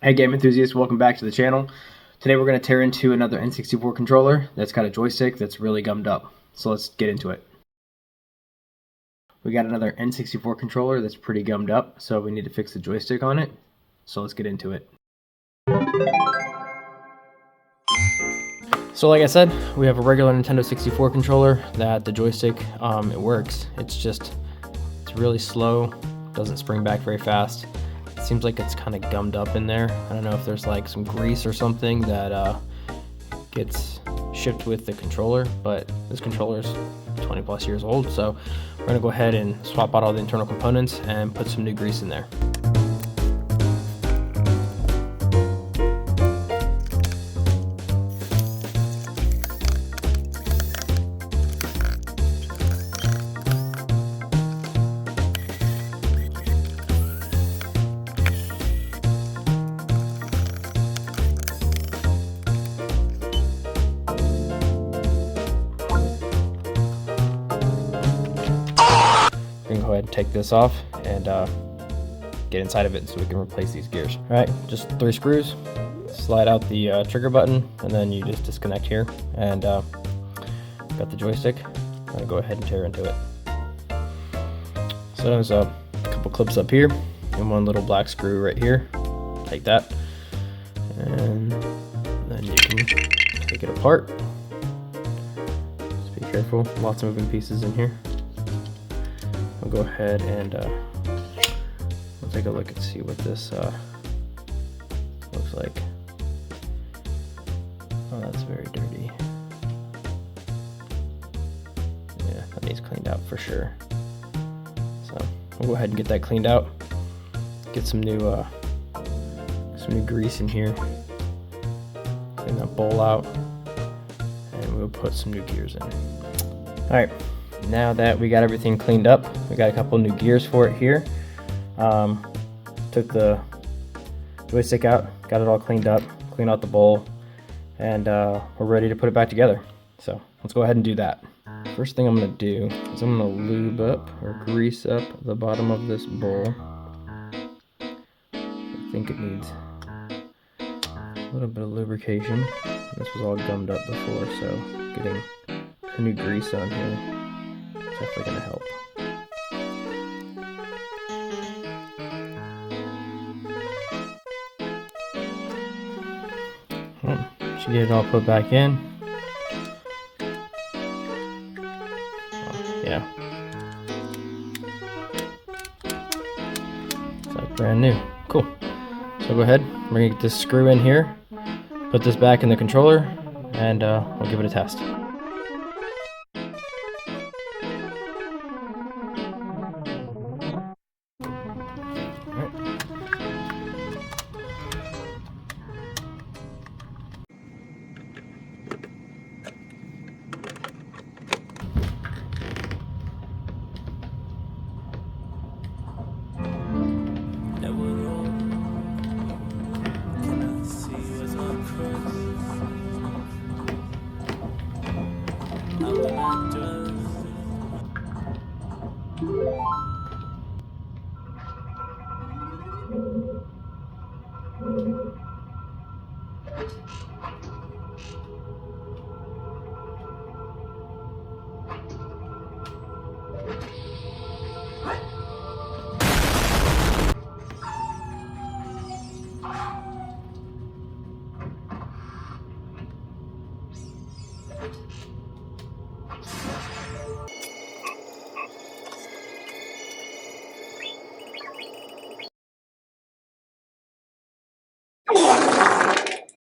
Hey game enthusiasts, welcome back to the channel. Today we're going to tear into another N64 controller that's got a joystick that's really gummed up. So let's get into it. We got another N64 controller that's pretty gummed up, so we need to fix the joystick on it. So let's get into it. So like I said, we have a regular Nintendo 64 controller that the joystick, it works. It's really slow, doesn't spring back very fast. It seems like it's kind of gummed up in there. I don't know if there's like some grease or something that gets shipped with the controller, but this controller is 20 plus years old, so we're gonna go ahead and swap out all the internal components and put some new grease in there. We can go ahead and take this off and get inside of it so we can replace these gears. All right, just 3 screws. Slide out the trigger button, and then you just disconnect here. And got the joystick. I'm gonna go ahead and tear into it. So there's a couple clips up here, and one little black screw right here. Take that, and then you can take it apart. Just be careful. Lots of moving pieces in here. I'll go ahead and we'll take a look and see what this looks like. Oh, that's very dirty. Yeah, that needs cleaned out for sure. So we'll go ahead and get that cleaned out. Get some new grease in here. Clean that bowl out, and we'll put some new gears in. All right. Now that we got everything cleaned up, we got a couple new gears for it here. Took the joystick out, got it all cleaned up, cleaned out the bowl, and we're ready to put it back together. So let's go ahead and do that. First thing I'm going to do is I'm going to lube up or grease up the bottom of this bowl. I think it needs a little bit of lubrication. This was all gummed up before, so getting some new grease on here is definitely going to help. Should get it all put back in. Oh, yeah. It's like brand new. Cool. So go ahead, we're gonna get this screw in here, put this back in the controller, and we'll give it a test.